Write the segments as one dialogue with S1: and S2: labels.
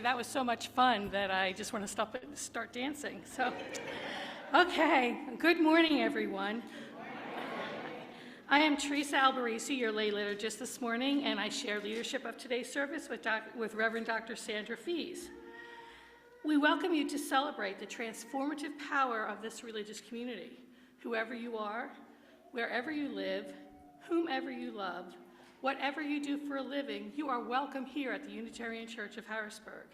S1: Okay, that was so much fun that I just want to stop and start dancing. So, okay, good morning, everyone. I am Teresa Albarisi, your lay liturgist this morning, and I share leadership of today's service with Reverend Dr. Sandra Fees. We welcome you to celebrate the transformative power of this religious community. Whoever you are, wherever you live, whomever you love, whatever you do for a living, you are welcome here at the Unitarian Church of Harrisburg.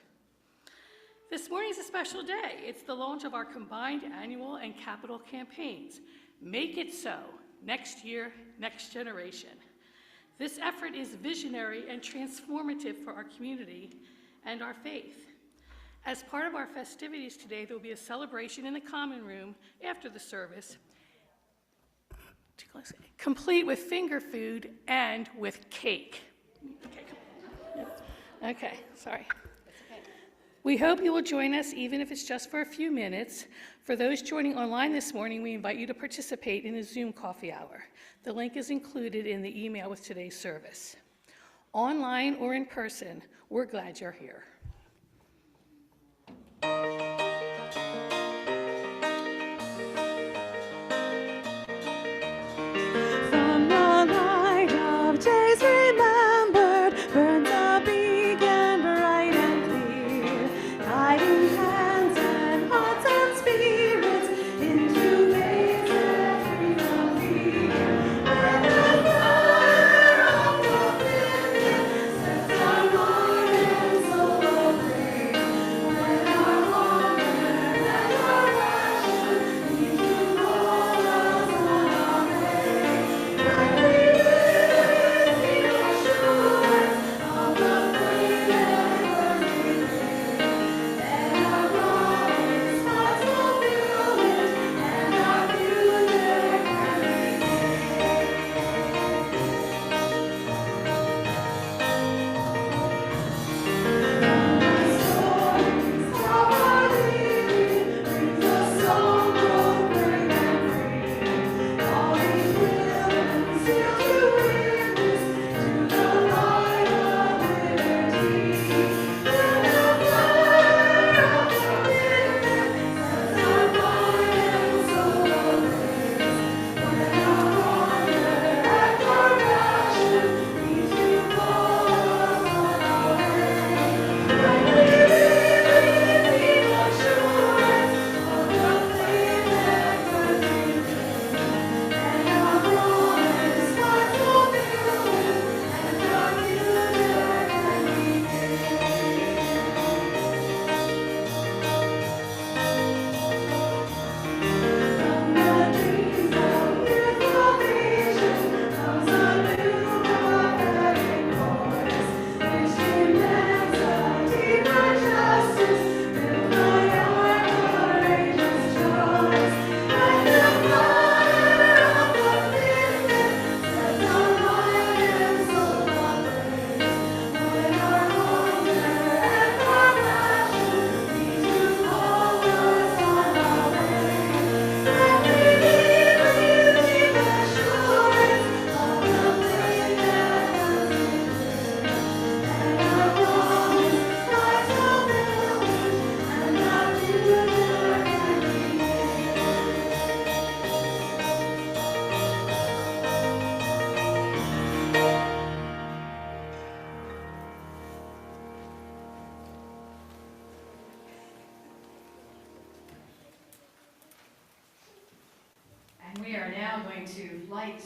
S1: This morning is a special day. It's the launch of our combined annual and capital campaigns. Make it so. Next year, next generation. This effort is visionary and transformative for our community and our faith. As part of our festivities today, there will be a celebration in the common room after the service, complete with finger food and with cake. Okay, sorry. We hope you will join us, even if it's just for a few minutes. For those joining online this morning, we invite you to participate in a Zoom coffee hour. The link is included in the email with today's service. Online or in person, we're glad you're here.
S2: From the light of days remembered, burns a beacon bright and clear, guiding hands and hearts and spirits into ways that freedom fear. When the fire of commitment sets our mind and soul aflame, when our hunger and our passion need to call us on our way, when we live the assurance of the flame that burns within, and our promise finds fulfillment, and our future can begin. The stories of our living brings a song both brave and free, calling pilgrims still to witness to the light of liberty. When the fire of commitment sets our mind and soul ablaze, when our hunger and our passion need to call us on our way, when we live in the assurance of the flame that burns within, and our promise finds fulfillment, and our future can begin. From the dreams of youthful vision comes a new prophetic voice, which demands a deeper justice, built by our courageous choice. When the fire of commitment sets our mind and soul ablaze, when our hunger and our passion need to call us on our way, when we live in deep assurance of the flame that burns within, and our promise finds fulfillment, and our future can
S3: And we are now going to light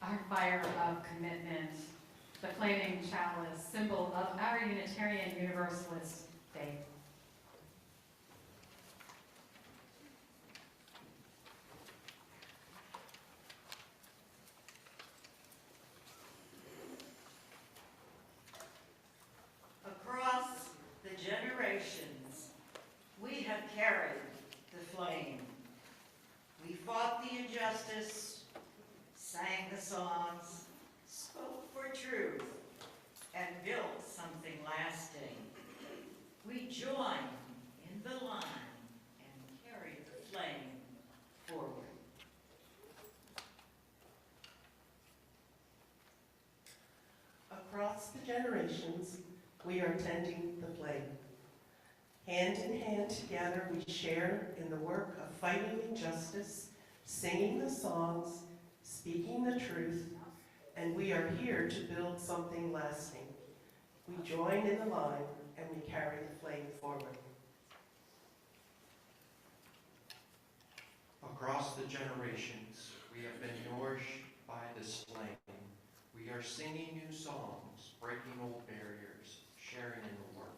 S3: our fire of commitment, the flaming chalice, symbol of our Unitarian Universalist faith.
S4: Across the generations, we have carried the flame. We fought the injustice, sang the songs, spoke for truth, and built something lasting. We join in the line and carry the flame forward.
S5: Across the generations, we are tending the flame. Hand in hand together, we share in the work of fighting injustice, singing the songs, speaking the truth, and we are here to build something lasting. We join in the line and we carry the flame forward.
S6: Across the generations, we have been nourished by this flame. We are singing new songs, breaking old barriers, sharing in the work.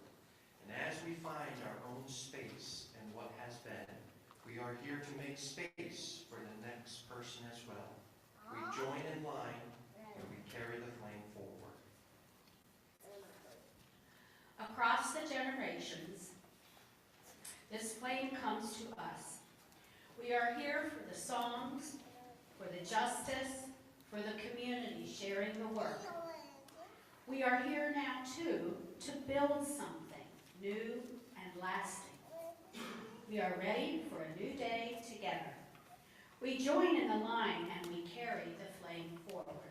S6: And as we find our own space in what has been, we are here to make space for the next person as well. We join in line and we carry the flame forward.
S7: Across the generations, this flame comes to us. We are here for the songs, for the justice, for the community sharing the work. We are here now, too, to build something new and lasting. We are ready for a new day together. We join in the line and we carry the flame forward.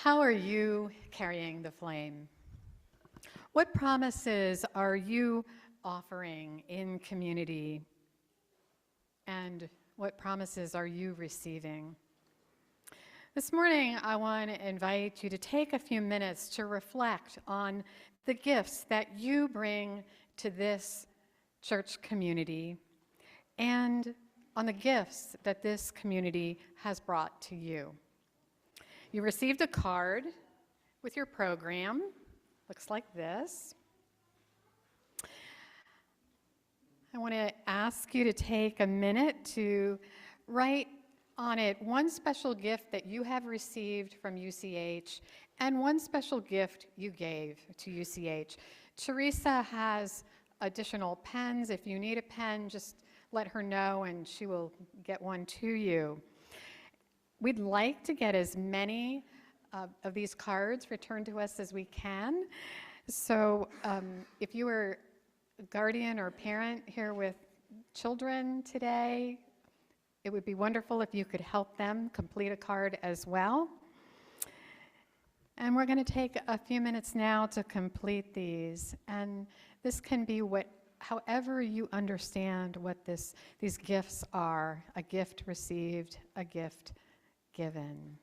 S3: How are you carrying the flame? What promises are you offering in community? And what promises are you receiving? This morning, I want to invite you to take a few minutes to reflect on the gifts that you bring to this church community and on the gifts that this community has brought to you. You received a card with your program. Looks like this. I want to ask you to take a minute to write on it one special gift that you have received from UCH and one special gift you gave to UCH. Teresa has additional pens. If you need a pen, just let her know and she will get one to you. We'd like to get as many of these cards returned to us as we can. So if you are a guardian or parent here with children today, it would be wonderful if you could help them complete a card as well. And we're going to take a few minutes now to complete these. And this can be however you understand what these gifts are: a gift received, a gift given.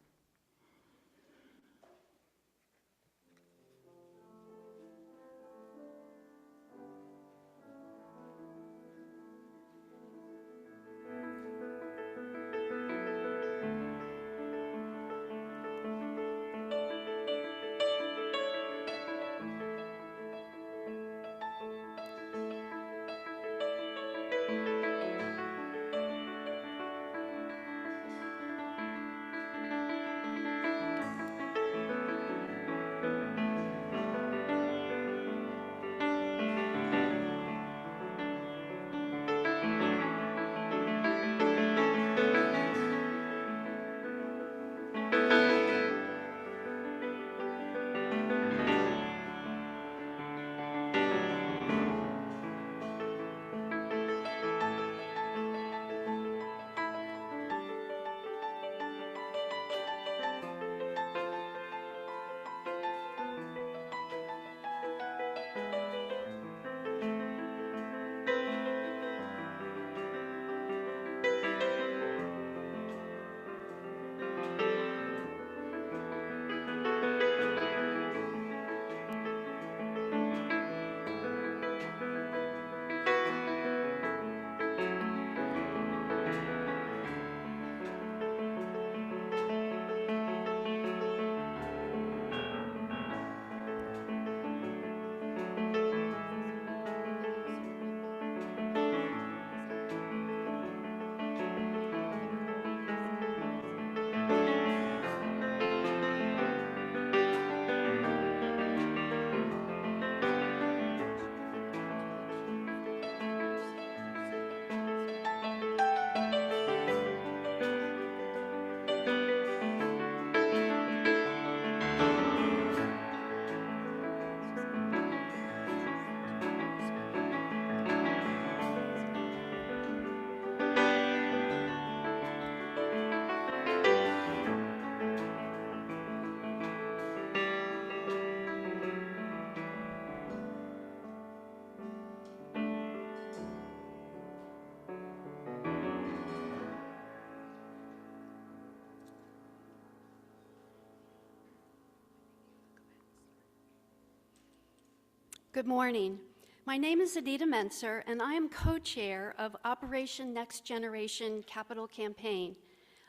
S8: Good morning. My name is Anita Menser, and I am co-chair of Operation Next Generation Capital Campaign,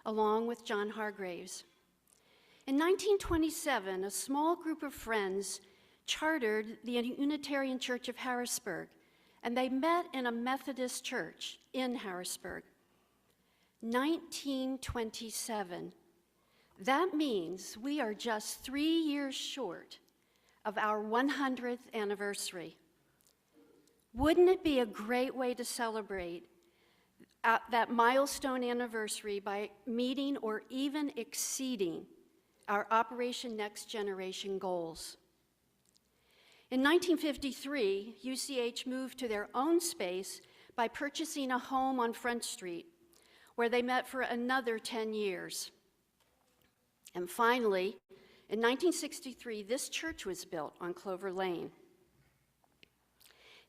S8: along with John Hargraves. In 1927, a small group of friends chartered the Unitarian Church of Harrisburg, and they met in a Methodist church in Harrisburg. 1927. That means we are just 3 years short of our 100th anniversary. Wouldn't it be a great way to celebrate that milestone anniversary by meeting or even exceeding our Operation Next Generation goals? In 1953, UCH moved to their own space by purchasing a home on Front Street, where they met for another 10 years. And finally, in 1963, this church was built on Clover Lane.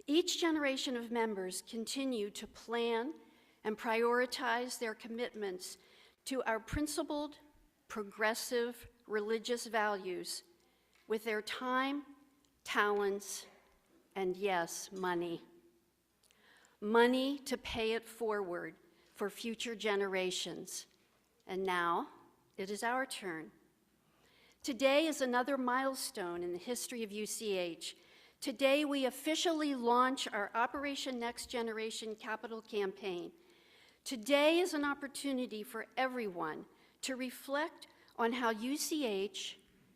S8: Each generation of members continue to plan and prioritize their commitments to our principled, progressive religious values with their time, talents, and yes, money. Money to pay it forward for future generations. And now, it is our turn. Today is another milestone in the history of UCH. Today, we officially launch our Operation Next Generation capital campaign. Today is an opportunity for everyone to reflect on how UCH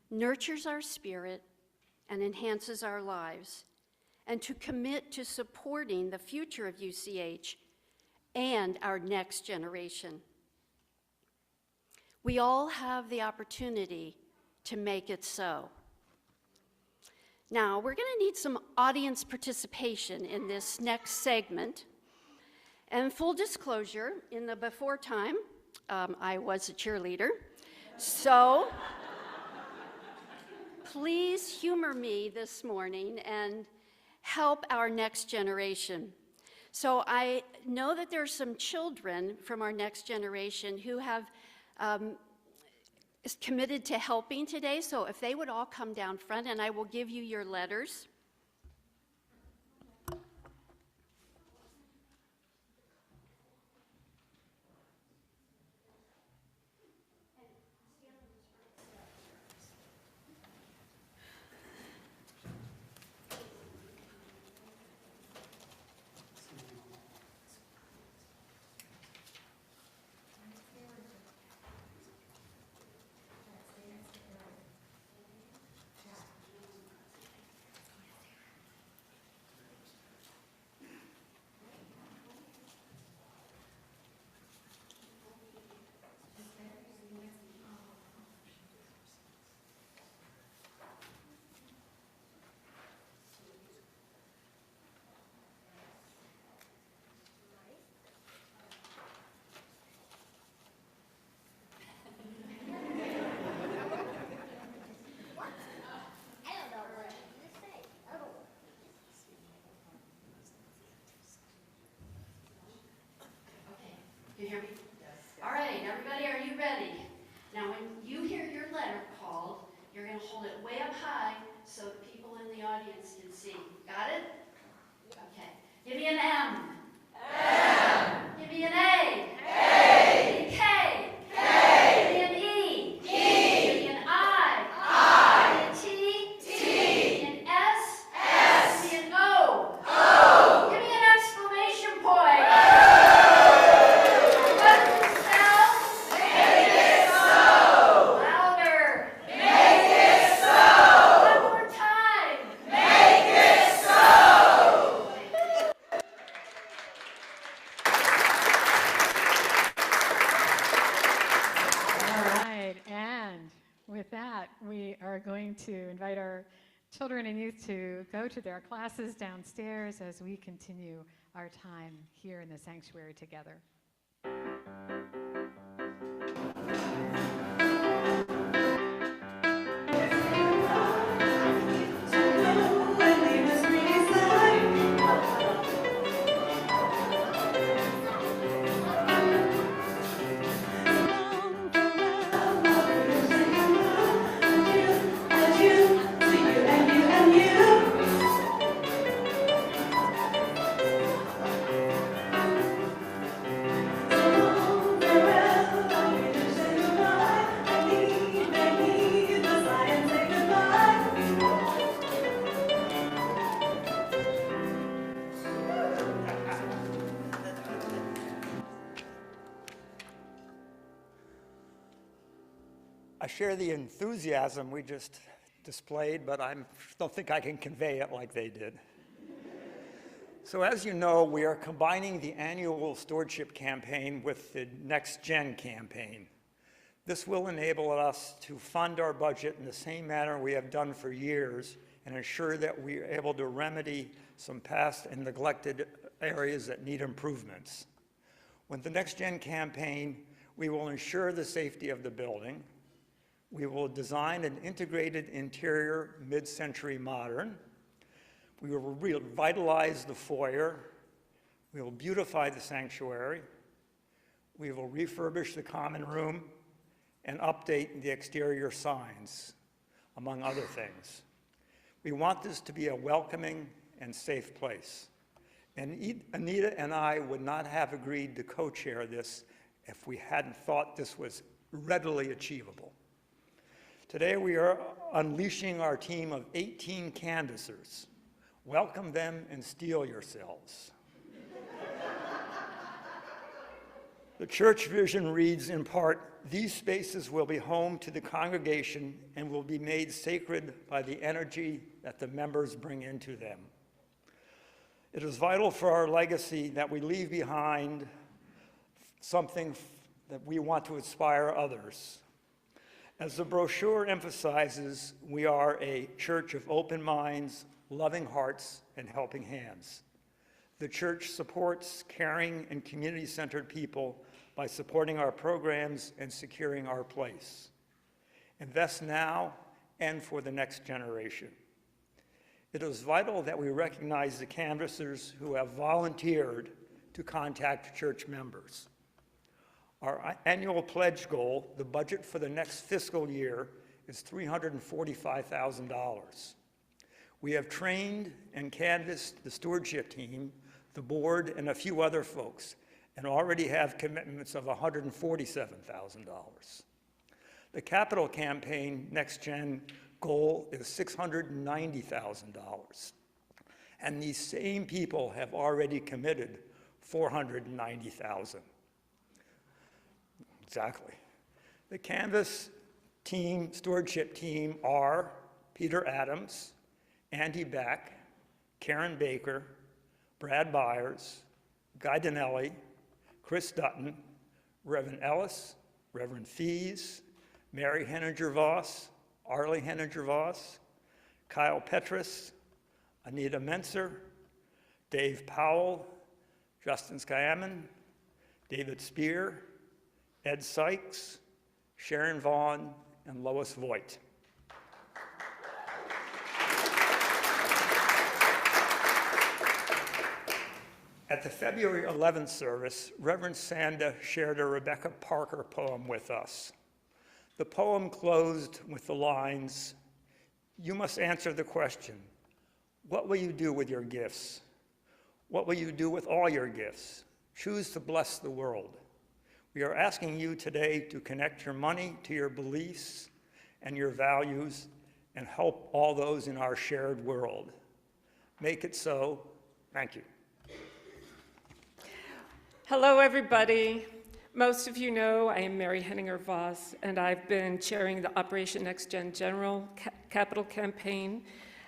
S8: nurtures our spirit and enhances our lives, and to commit to supporting the future of UCH and our next generation. We all have the opportunity to make it so. Now, we're going to need some audience participation in this next segment. And full disclosure, in the before time, I was a cheerleader. So please humor me this morning and help our next generation. So I know that there are some children from our next generation who have committed to helping today. So if they would all come down front, and I will give you your letters. Can you hear me? Yes. All right, everybody, are you ready? Now, when you hear your letter called, you're going to hold it way up high so the people in the audience can see. Got it? Okay. Give me an M. M. Give me an A. A. Give me a K. K. Give me an E. E. Give me an I. I. Give me a T. T. Give me an S. S. Give me an O. O. Give me an exclamation point.
S3: We are going to invite our children and youth to go to their classes downstairs as we continue our time here in the sanctuary together.
S9: I share the enthusiasm we just displayed, but I don't think I can convey it like they did. So as you know, we are combining the annual stewardship campaign with the Next Gen campaign. This will enable us to fund our budget in the same manner we have done for years and ensure that we are able to remedy some past and neglected areas that need improvements. With the Next Gen campaign, we will ensure the safety of the building. We will design an integrated interior mid-century modern. We will revitalize the foyer. We will beautify the sanctuary. We will refurbish the common room and update the exterior signs, among other things. We want this to be a welcoming and safe place. And Anita and I would not have agreed to co-chair this if we hadn't thought this was readily achievable. Today we are unleashing our team of 18 canvassers. Welcome them and steel yourselves. The church vision reads in part, "These spaces will be home to the congregation and will be made sacred by the energy that the members bring into them." It is vital for our legacy that we leave behind something that we want to inspire others. As the brochure emphasizes, we are a church of open minds, loving hearts, and helping hands. The church supports caring and community-centered people by supporting our programs and securing our place. Invest now and for the next generation. It is vital that we recognize the canvassers who have volunteered to contact church members. Our annual pledge goal, the budget for the next fiscal year, is $345,000. We have trained and canvassed the stewardship team, the board, and a few other folks, and already have commitments of $147,000. The capital campaign Next Gen goal is $690,000. And these same people have already committed $490,000. Exactly. The Canvas team, stewardship team are Peter Adams, Andy Beck, Karen Baker, Brad Byers, Guy Donnelly, Chris Dutton, Reverend Ellis, Reverend Fees, Mary Henninger-Voss, Arlie Henninger-Voss, Kyle Petrus, Anita Menser, Dave Powell, Justin Skyaman, David Spear, Ed Sykes, Sharon Vaughn, and Lois Voigt. At the February 11th service, Reverend Sandra shared a Rebecca Parker poem with us. The poem closed with the lines, "You must answer the question, what will you do with your gifts? What will you do with all your gifts? Choose to bless the world." We are asking you today to connect your money to your beliefs and your values and help all those in our shared world. Make it so. Thank you.
S10: Hello, everybody. Most of you know I am Mary Henninger-Voss, and I've been chairing the Operation Next Gen General Capital Campaign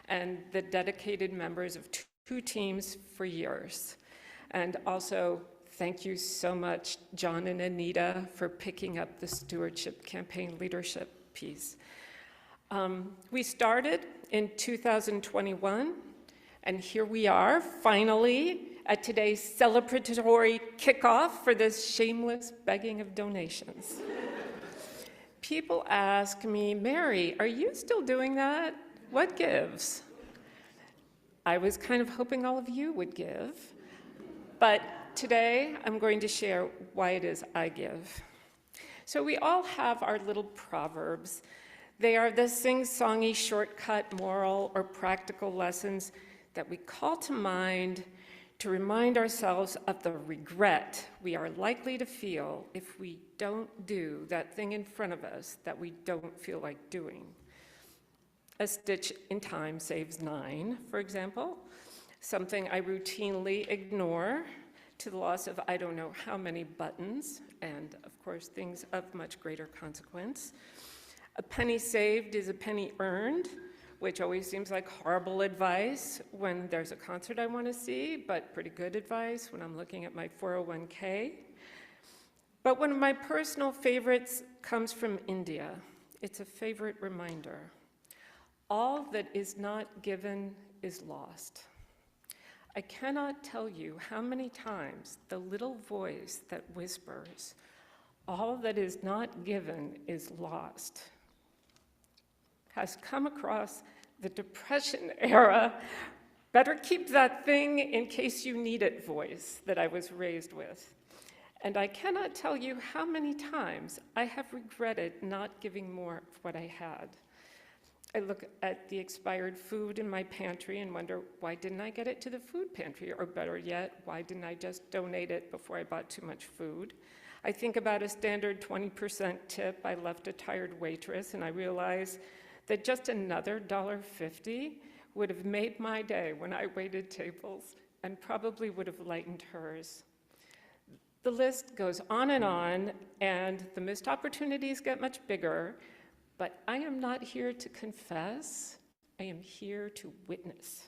S10: and the dedicated members of two teams for years. And also, thank you so much, John and Anita, for picking up the stewardship campaign leadership piece. We started in 2021, and here we are, finally, at today's celebratory kickoff for this shameless begging of donations. People ask me, "Mary, are you still doing that? What gives?" I was kind of hoping all of you would give, but today I'm going to share why it is I give. So we all have our little proverbs. They are the sing-songy shortcut moral or practical lessons that we call to mind to remind ourselves of the regret we are likely to feel if we don't do that thing in front of us that we don't feel like doing. A stitch in time saves 9, for example, something I routinely ignore to the loss of I don't know how many buttons, and of course things of much greater consequence. A penny saved is a penny earned, which always seems like horrible advice when there's a concert I want to see, but pretty good advice when I'm looking at my 401k. But one of my personal favorites comes from India. It's a favorite reminder. All that is not given is lost. I cannot tell you how many times the little voice that whispers, "All that is not given is lost," has come across the Depression era Better keep that thing in case you need it voice that I was raised with. And I cannot tell you how many times I have regretted not giving more of what I had. I look at the expired food in my pantry and wonder, why didn't I get it to the food pantry? Or better yet, why didn't I just donate it before I bought too much food? I think about a standard 20% tip I left a tired waitress, and I realize that just another $1.50 would have made my day when I waited tables and probably would have lightened hers. The list goes on, and the missed opportunities get much bigger. But I am not here to confess, I am here to witness.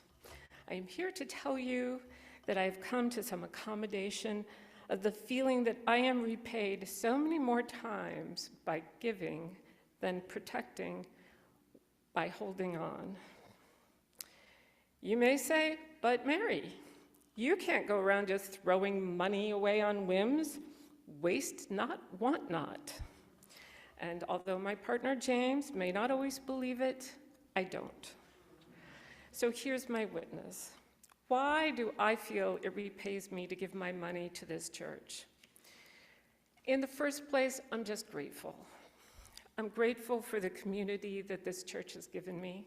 S10: I am here to tell you that I have come to some accommodation of the feeling that I am repaid so many more times by giving than protecting by holding on. You may say, but Mary, you can't go around just throwing money away on whims. Waste not, want not. And although my partner James may not always believe it, I don't. So here's my witness. Why do I feel it repays me to give my money to this church? In the first place, I'm just grateful. I'm grateful for the community that this church has given me.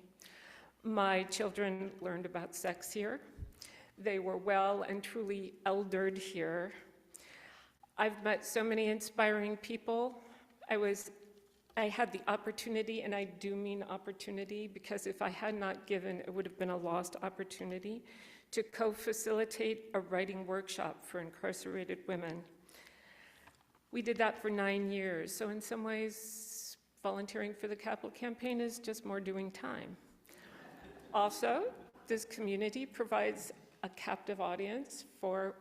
S10: My children learned about sex here. They were well and truly eldered here. I've met so many inspiring people. I had the opportunity, and I do mean opportunity, because if I had not given, it would have been a lost opportunity, to co-facilitate a writing workshop for incarcerated women. We did that for 9 years, so in some ways, volunteering for the capital campaign is just more doing time. Also, this community provides a captive audience for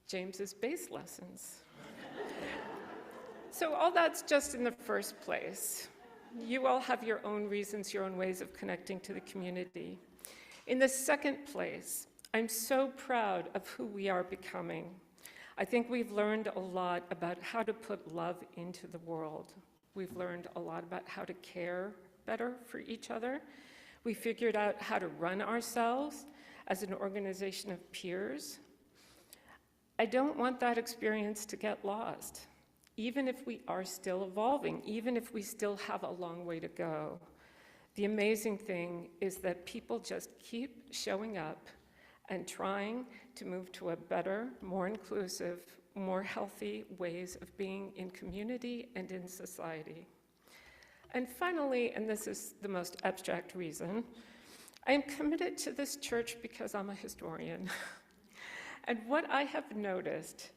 S10: James's bass lessons. So all that's just in the first place. You all have your own reasons, your own ways of connecting to the community. In the second place, I'm so proud of who we are becoming. I think we've learned a lot about how to put love into the world. We've learned a lot about how to care better for each other. We figured out how to run ourselves as an organization of peers. I don't want that experience to get lost. Even if we are still evolving, even if we still have a long way to go, the amazing thing is that people just keep showing up and trying to move to a better, more inclusive, more healthy ways of being in community and in society. And finally, and this is the most abstract reason, I am committed to this church because I'm a historian. And what I have noticed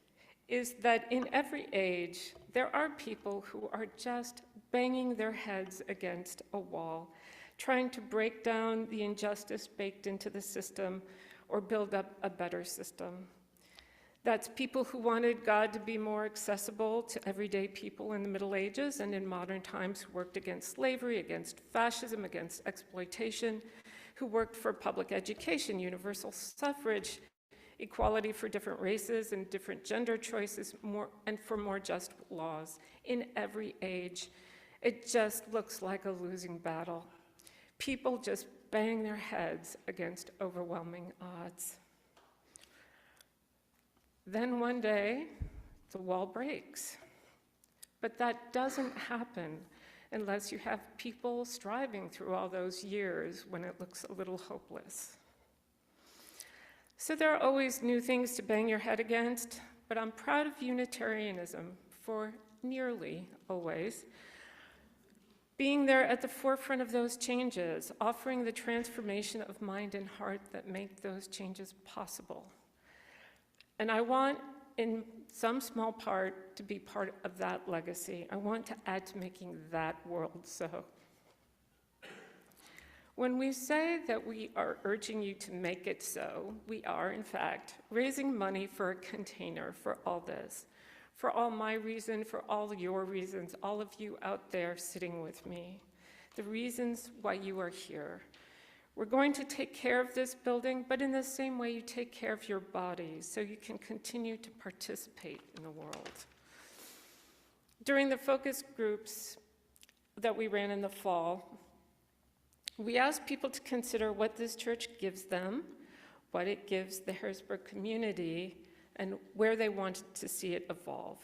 S10: is that in every age, there are people who are just banging their heads against a wall, trying to break down the injustice baked into the system or build up a better system. That's people who wanted God to be more accessible to everyday people in the Middle Ages and in modern times, who worked against slavery, against fascism, against exploitation, who worked for public education, universal suffrage, equality for different races and different gender choices, and for more just laws. In every age, it just looks like a losing battle. People just bang their heads against overwhelming odds. Then one day, the wall breaks. But that doesn't happen unless you have people striving through all those years when it looks a little hopeless. So there are always new things to bang your head against, but I'm proud of Unitarianism for nearly always being there at the forefront of those changes, offering the transformation of mind and heart that make those changes possible. And I want, in some small part, to be part of that legacy. I want to add to making that world so. When we say that we are urging you to make it so, we are, in fact, raising money for a container for all this, for all my reason, for all your reasons, all of you out there sitting with me, the reasons why you are here. We're going to take care of this building, but in the same way you take care of your bodies, so you can continue to participate in the world. During the focus groups that we ran in the fall, we asked people to consider what this church gives them, what it gives the Harrisburg community, and where they want to see it evolve.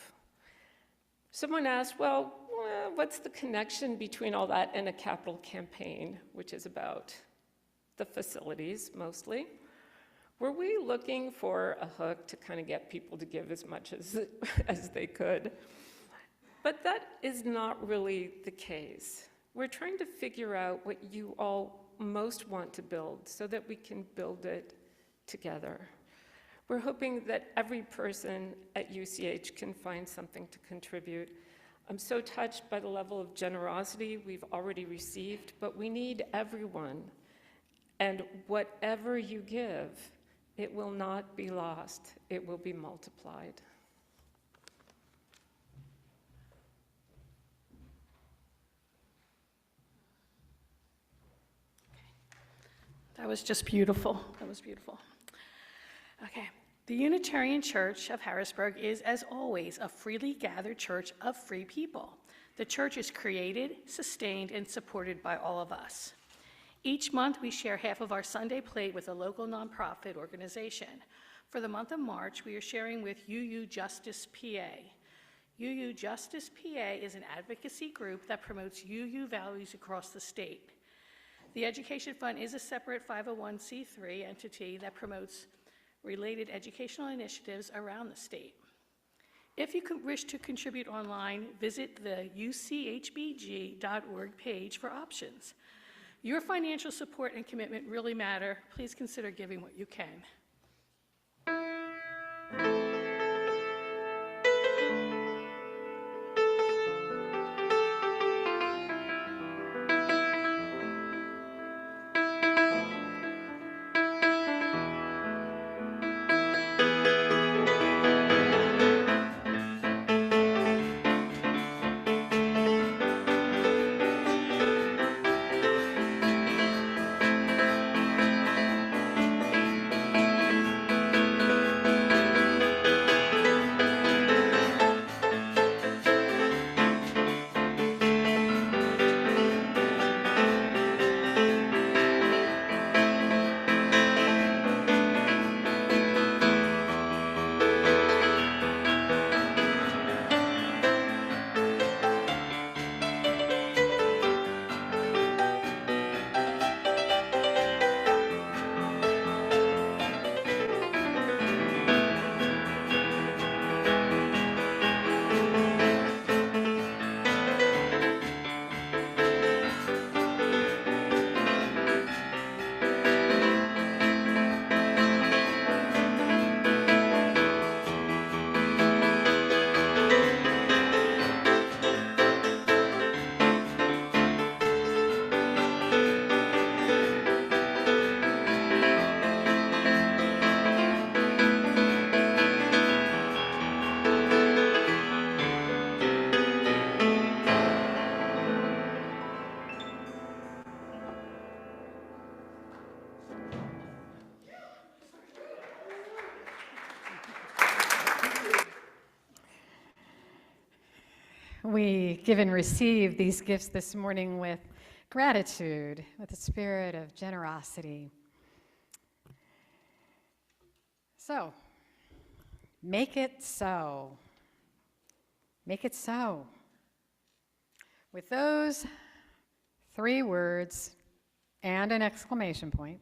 S10: Someone asked, well, what's the connection between all that and a capital campaign, which is about the facilities mostly? Were we looking for a hook to kind of get people to give as much as they could? But that is not really the case. We're trying to figure out what you all most want to build so that we can build it together. We're hoping that every person at UCH can find something to contribute. I'm so touched by the level of generosity we've already received, but we need everyone. And whatever you give, it will not be lost. It will be multiplied.
S1: That was just beautiful. That was beautiful. Okay. The Unitarian Church of Harrisburg is, as always, a freely gathered church of free people. The church is created, sustained, and supported by all of us. Each month, we share half of our Sunday plate with a local nonprofit organization. For the month of March, we are sharing with UU Justice PA. UU Justice PA is an advocacy group that promotes UU values across the state. The Education Fund is a separate 501c3 entity that promotes related educational initiatives around the state. If you wish to contribute online, visit the uchbg.org page for options. Your financial support and commitment really matter. Please consider giving what you can.
S3: We give and receive these gifts this morning with gratitude, with a spirit of generosity. So, make it so. Make it so. With those 3 words and an exclamation point,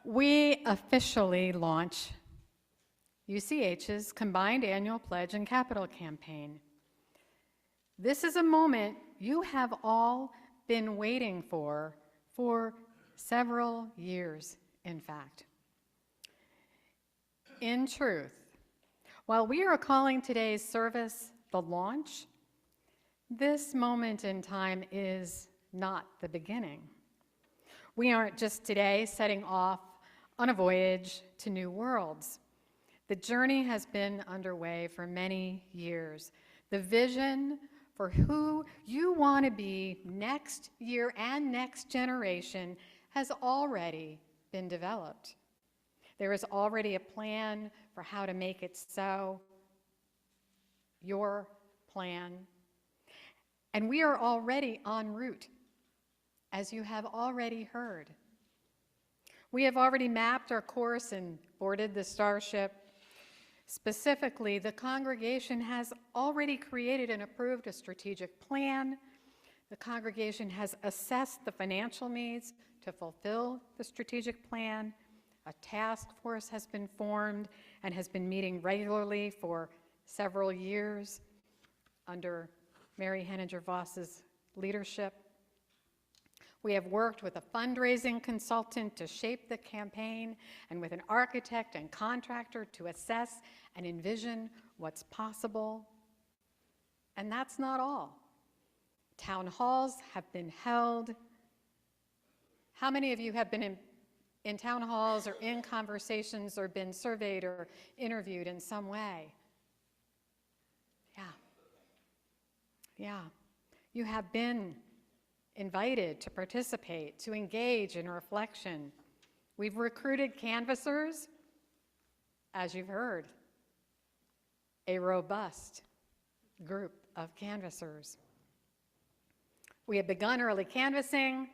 S3: we officially launch UCH's Combined Annual Pledge and Capital Campaign. This is a moment you have all been waiting for several years, in fact. In truth, while we are calling today's service the launch, this moment in time is not the beginning. We aren't just today setting off on a voyage to new worlds. The journey has been underway for many years. The vision for who you want to be next year and next generation has already been developed. There is already a plan for how to make it so, your plan. And we are already en route, as you have already heard. We have already mapped our course and boarded the starship. Specifically, the congregation has already created and approved a strategic plan. The congregation has assessed the financial needs to fulfill the strategic plan. A task force has been formed and has been meeting regularly for several years under Mary Henninger Voss's leadership. We have worked with a fundraising consultant to shape the campaign and with an architect and contractor to assess and envision what's possible. And that's not all. Town halls have been held. How many of you have been in town halls or in conversations or been surveyed or interviewed in some way? Yeah. You have been invited to participate, to engage in reflection. We've recruited canvassers, as you've heard, a robust group of canvassers. We have begun early canvassing,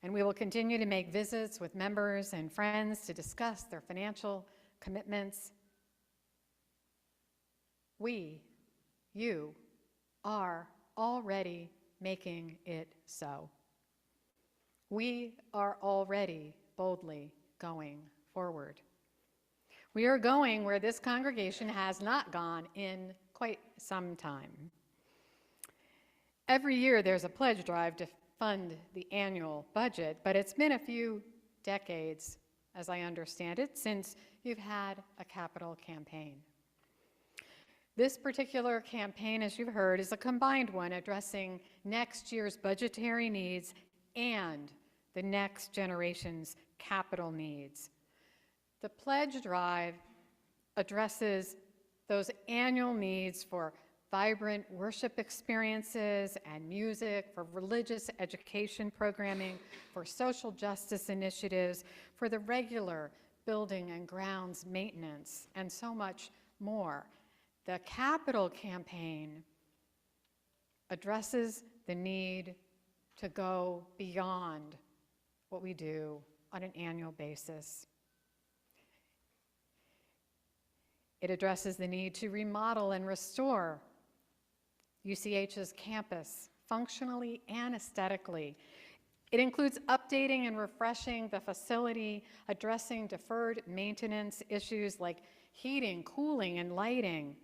S3: and we will continue to make visits with members and friends to discuss their financial commitments. You are already making it so. We are already boldly going forward. We are going where this congregation has not gone in quite some time. Every year there's a pledge drive to fund the annual budget, but it's been a few decades, as I understand it, since you've had a capital campaign. This particular campaign, as you've heard, is a combined one addressing next year's budgetary needs and the next generation's capital needs. The pledge drive addresses those annual needs for vibrant worship experiences and music, for religious education programming, for social justice initiatives, for the regular building and grounds maintenance, and so much more. The capital campaign addresses the need to go beyond what we do on an annual basis. It addresses the need to remodel and restore UCH's campus functionally and aesthetically. It includes updating and refreshing the facility, addressing deferred maintenance issues like heating, cooling, and lighting,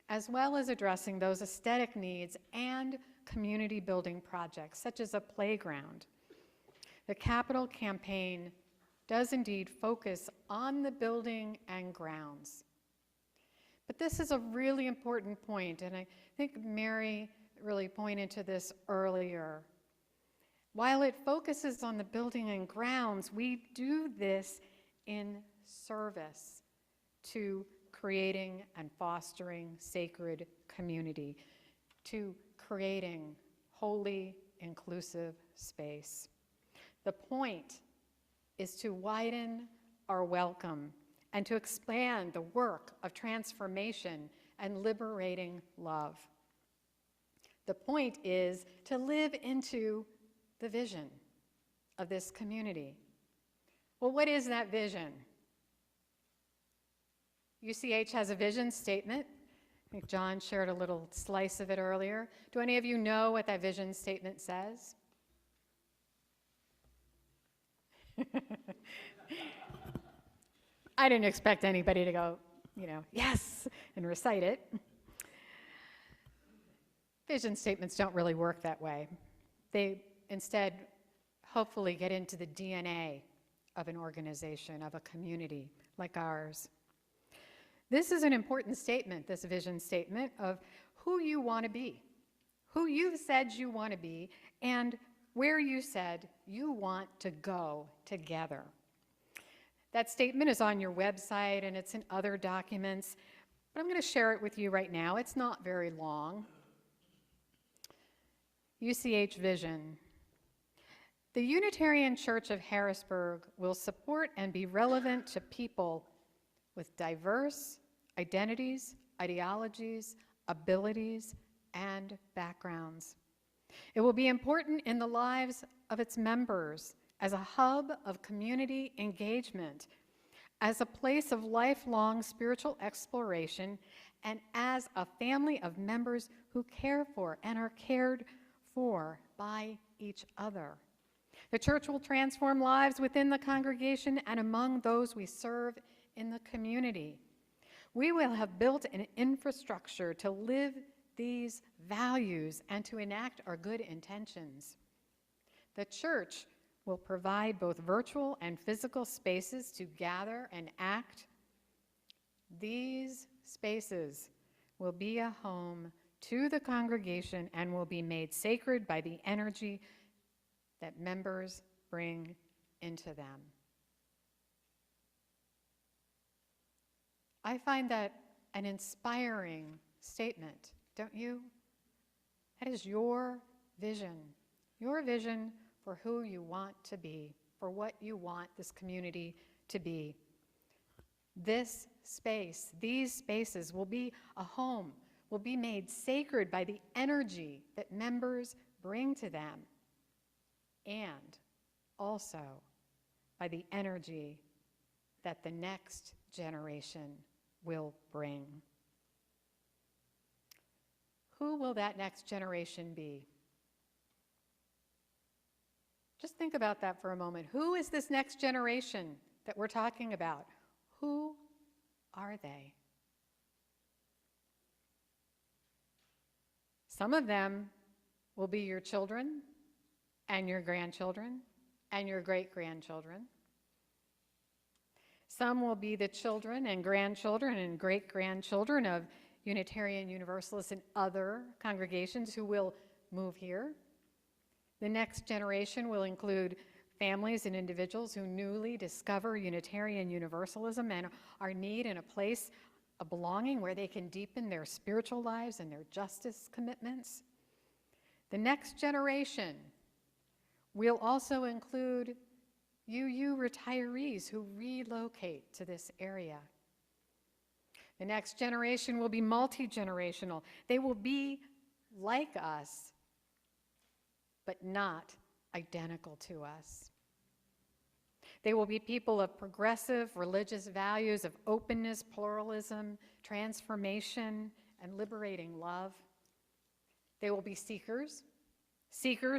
S3: as well as addressing those aesthetic needs and community building projects, such as a playground. The capital campaign does indeed focus on the building and grounds. But this is a really important point, and I think Mary really pointed to this earlier. While it focuses on the building and grounds, we do this in service to creating and fostering sacred community, to creating holy, inclusive space. The point is to widen our welcome and to expand the work of transformation and liberating love. The point is to live into the vision of this community. Well, what is that vision? UCH has a vision statement. I think John shared a little slice of it earlier. Do any of you know what that vision statement says? I didn't expect anybody to go, yes, and recite it. Vision statements don't really work that way. They instead hopefully get into the DNA of an organization, of a community like ours. This is an important statement, this vision statement, of who you want to be, who you've said you want to be, and where you said you want to go together. That statement is on your website and it's in other documents, but I'm going to share it with you right now. It's not very long. UCH Vision. The Unitarian Church of Harrisburg will support and be relevant to people with diverse identities, ideologies, abilities, and backgrounds. It will be important in the lives of its members as a hub of community engagement, as a place of lifelong spiritual exploration, and as a family of members who care for and are cared for by each other. The church will transform lives within the congregation and among those we serve in the community. We will have built an infrastructure to live these values and to enact our good intentions. The church will provide both virtual and physical spaces to gather and act. These spaces will be a home to the congregation and will be made sacred by the energy that members bring into them. I find that an inspiring statement, don't you? That is your vision for who you want to be, for what you want this community to be. This space, these spaces will be a home, will be made sacred by the energy that members bring to them, and also by the energy that the next generation will bring. Who will that next generation be? Just think about that for a moment. Who is this next generation that we're talking about? Who are they? Some of them will be your children and your grandchildren and your great-grandchildren. Some will be the children and grandchildren and great-grandchildren of Unitarian Universalists and other congregations who will move here. The next generation will include families and individuals who newly discover Unitarian Universalism and are need in a place of belonging where they can deepen their spiritual lives and their justice commitments. The next generation will also include UU retirees who relocate to this area. The next generation will be multi-generational. They will be like us, but not identical to us. They will be people of progressive religious values of openness, pluralism, transformation, and liberating love. They will be seekers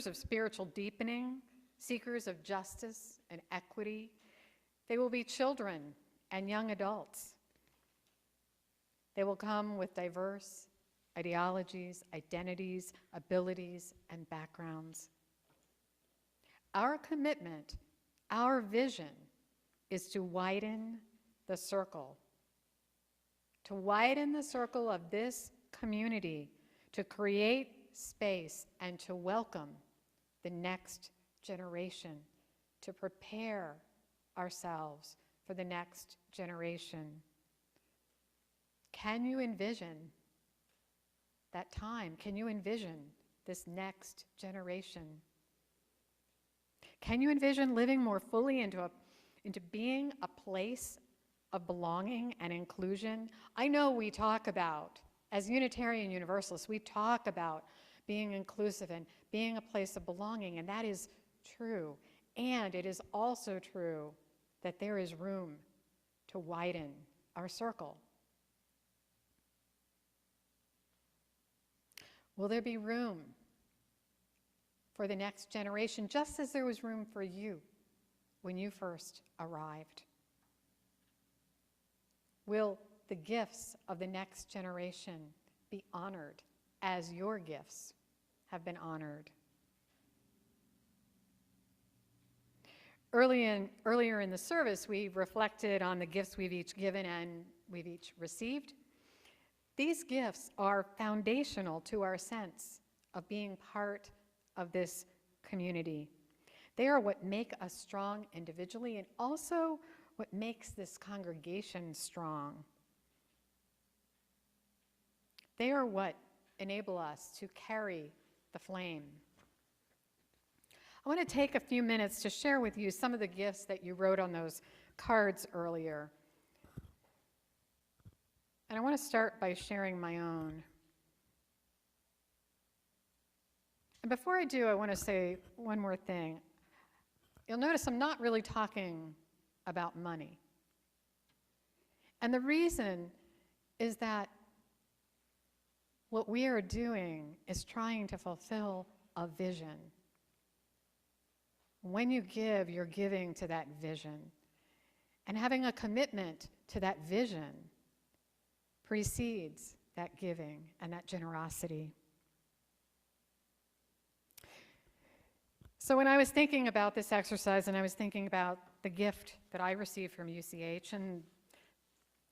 S3: of spiritual deepening, seekers of justice and equity. They will be children and young adults. They will come with diverse ideologies, identities, abilities, and backgrounds. Our commitment, our vision, is to widen the circle. To widen the circle of this community, to create space and to welcome the next generation, to prepare ourselves for the next generation. Can you envision that time? Can you envision this next generation? Can you envision living more fully into being a place of belonging and inclusion? I know we talk about, as Unitarian Universalists, we talk about being inclusive and being a place of belonging, and that is true. And it is also true that there is room to widen our circle. Will there be room for the next generation, just as there was room for you when you first arrived? Will the gifts of the next generation be honored as your gifts have been honored? Earlier in the service, we reflected on the gifts we've each given and we've each received. These gifts are foundational to our sense of being part of this community. They are what make us strong individually and also what makes this congregation strong. They are what enable us to carry the flame. I want to take a few minutes to share with you some of the gifts that you wrote on those cards earlier. And I want to start by sharing my own. And before I do, I want to say one more thing. you'll notice I'm not really talking about money. And the reason is that what we are doing is trying to fulfill a vision. When you give, you're giving to that vision. And having a commitment to that vision precedes that giving and that generosity. So when I was thinking about this exercise, and I was thinking about the gift that I received from UCH and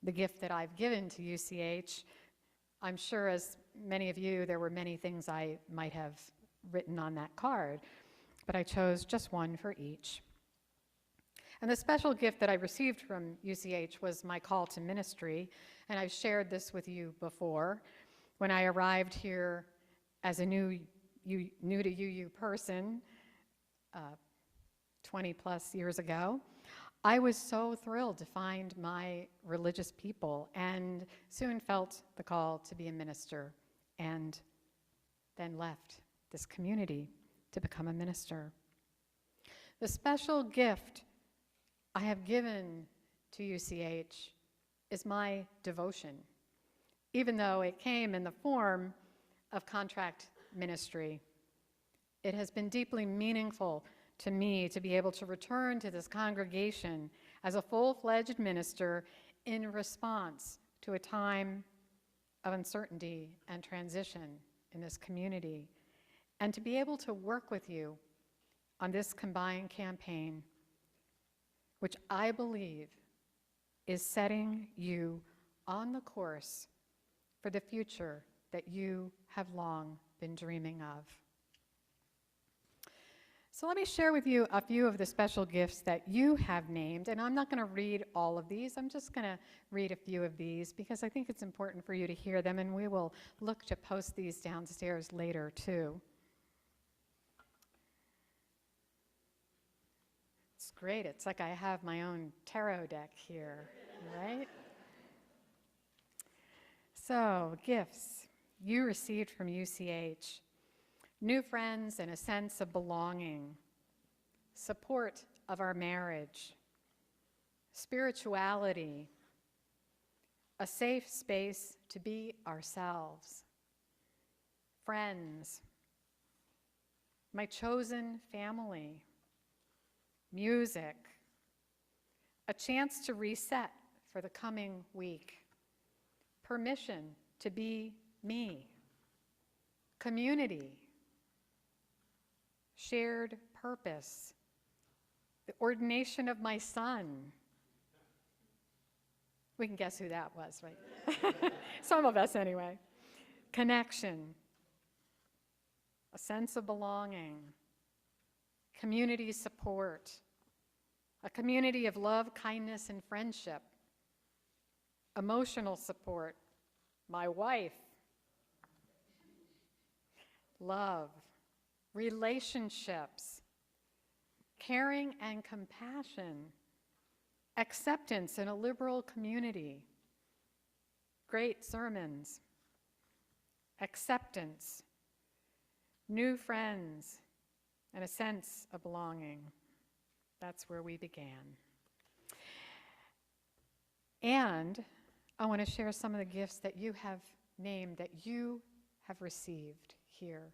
S3: the gift that I've given to UCH, I'm sure, as many of you, there were many things I might have written on that card, but I chose just one for each. And the special gift that I received from UCH was my call to ministry, and I've shared this with you before. When I arrived here as a new to UU person 20 plus years ago, I was so thrilled to find my religious people and soon felt the call to be a minister, and then left this community to become a minister. The special gift I have given to UCH is my devotion, even though it came in the form of contract ministry. It has been deeply meaningful to me to be able to return to this congregation as a full-fledged minister in response to a time of uncertainty and transition in this community, and to be able to work with you on this combined campaign, which I believe is setting you on the course for the future that you have long been dreaming of. So let me share with you a few of the special gifts that you have named, and I'm not going to read all of these. I'm just going to read a few of these because I think it's important for you to hear them, and we will look to post these downstairs later too. It's great. It's like I have my own tarot deck here, right? So, gifts you received from UCH. New friends and a sense of belonging, support of our marriage, spirituality, a safe space to be ourselves, friends, my chosen family, music, a chance to reset for the coming week, permission to be me, community, shared purpose, the ordination of my son. We can guess who that was, right? Some of us anyway. Connection, a sense of belonging, community support, a community of love, kindness, and friendship, emotional support, my wife, love, relationships, caring and compassion, acceptance in a liberal community, great sermons, acceptance, new friends, and a sense of belonging. That's where we began. And I want to share some of the gifts that you have named, that you have received here.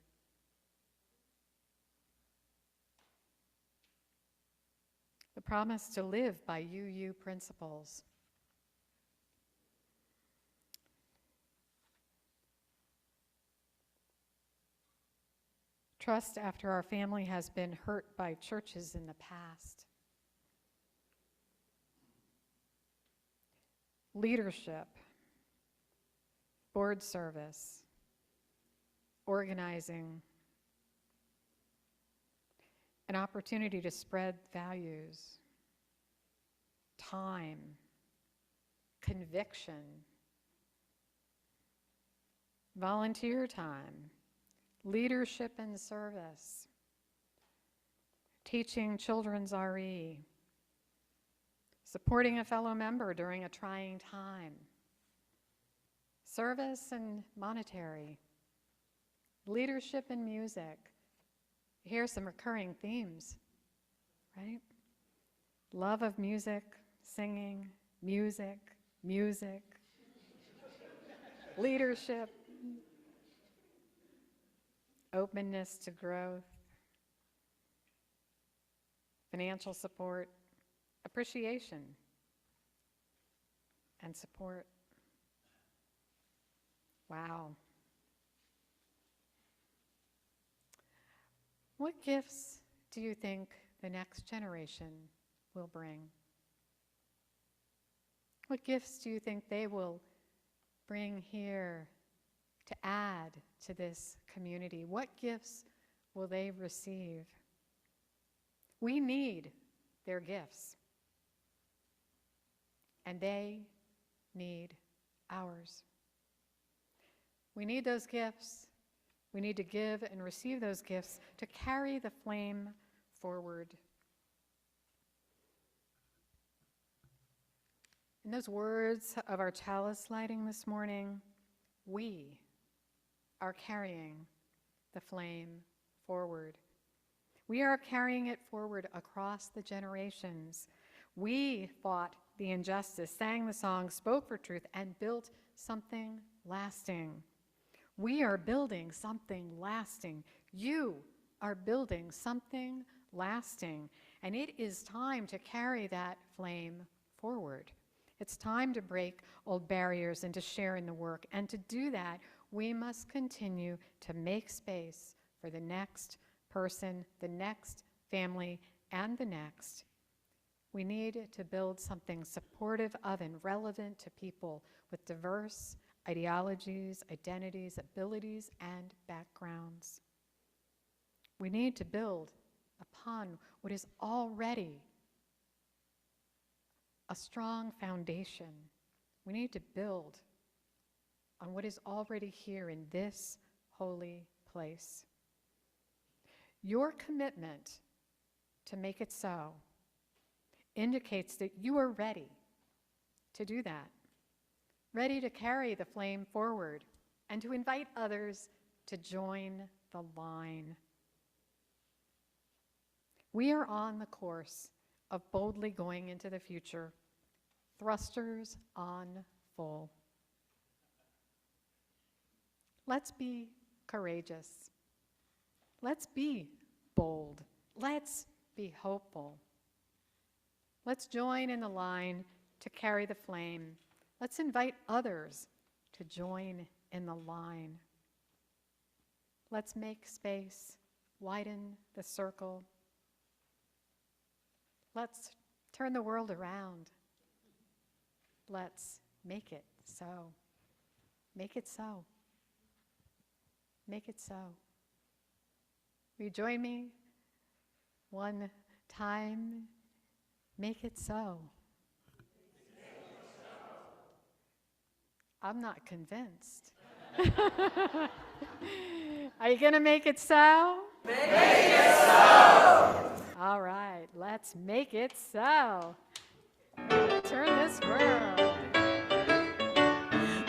S3: The promise to live by UU principles. Trust after our family has been hurt by churches in the past. Leadership, board service, organizing, an opportunity to spread values, time, conviction, volunteer time, leadership and service, teaching children's RE, supporting a fellow member during a trying time, service and monetary, leadership and music. Here's some recurring themes. right? Love of music, singing, music, music, leadership, openness to growth, financial support, appreciation, and support. Wow. What gifts do you think the next generation will bring? What gifts do you think they will bring here to add to this community? What gifts will they receive? We need their gifts, and they need ours. We need those gifts. We need to give and receive those gifts to carry the flame forward. In those words of our chalice lighting this morning, we are carrying the flame forward. We are carrying it forward across the generations. We fought the injustice, sang the song, spoke for truth, and built something lasting. We are building something lasting. You are building something lasting. And it is time to carry that flame forward. It's time to break old barriers and to share in the work. And to do that, we must continue to make space for the next person, the next family, and the next. We need to build something supportive of and relevant to people with diverse ideologies, identities, abilities, and backgrounds. We need to build upon what is already a strong foundation. We need to build on what is already here in this holy place. Your commitment to make it so indicates that you are ready to do that, ready to carry the flame forward and to invite others to join the line. We are on the course of boldly going into the future, thrusters on full. Let's be courageous. Let's be bold. Let's be hopeful. Let's join in the line to carry the flame. Let's invite others to join in the line. Let's make space, widen the circle. Let's turn the world around. Let's make it so. Make it so. Make it so. Will you join me one time? Make it so. I'm not convinced. Are you going to make it so? Make it so! All right, let's make it so. Turn this world.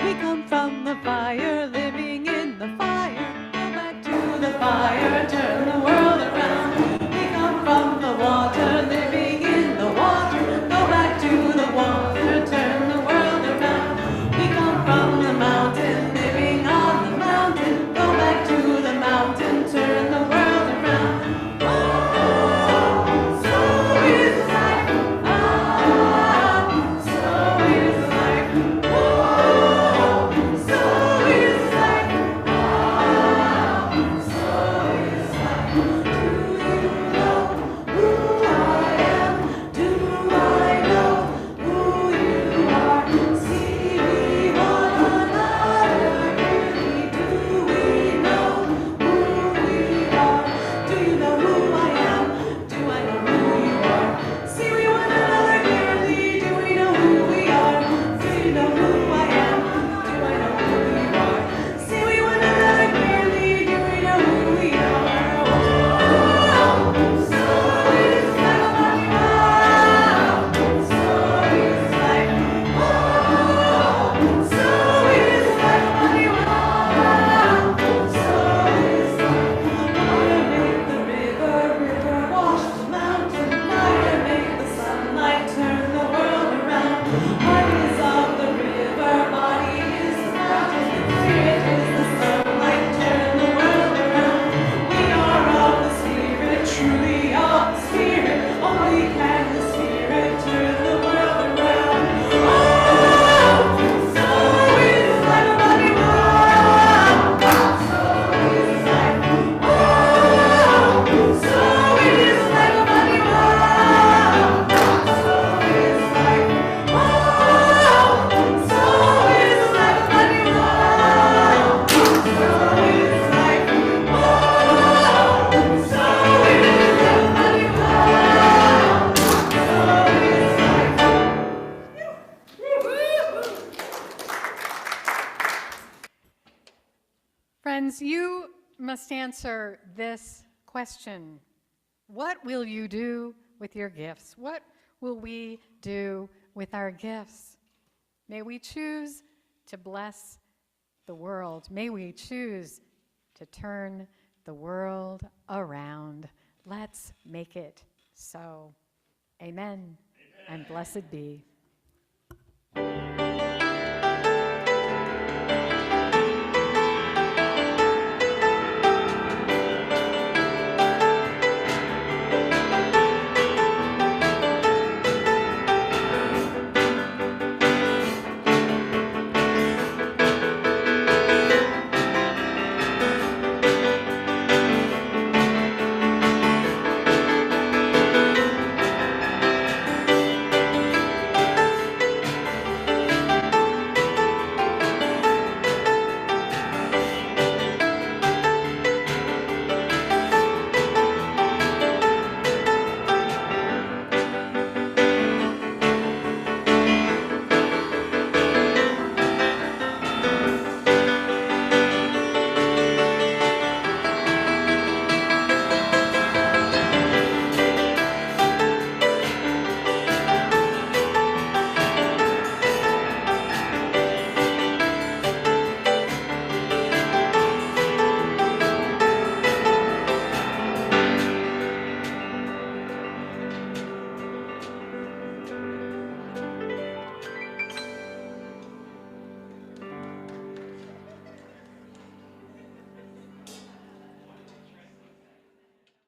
S2: We come from the fire, living in the fire. Go back to the fire, turn the world around. We come from the water, living in the water. Go back to the water, turn the world around. We come from the mountain, living on the mountain. Go back to the mountain, turn the world around. Oh, so is life. Ah, so is
S3: Friends, you must answer this question. What will you do with your gifts? What will we do with our gifts? May we choose to bless the world. May we choose to turn the world around. Let's make it so. Amen. And blessed be.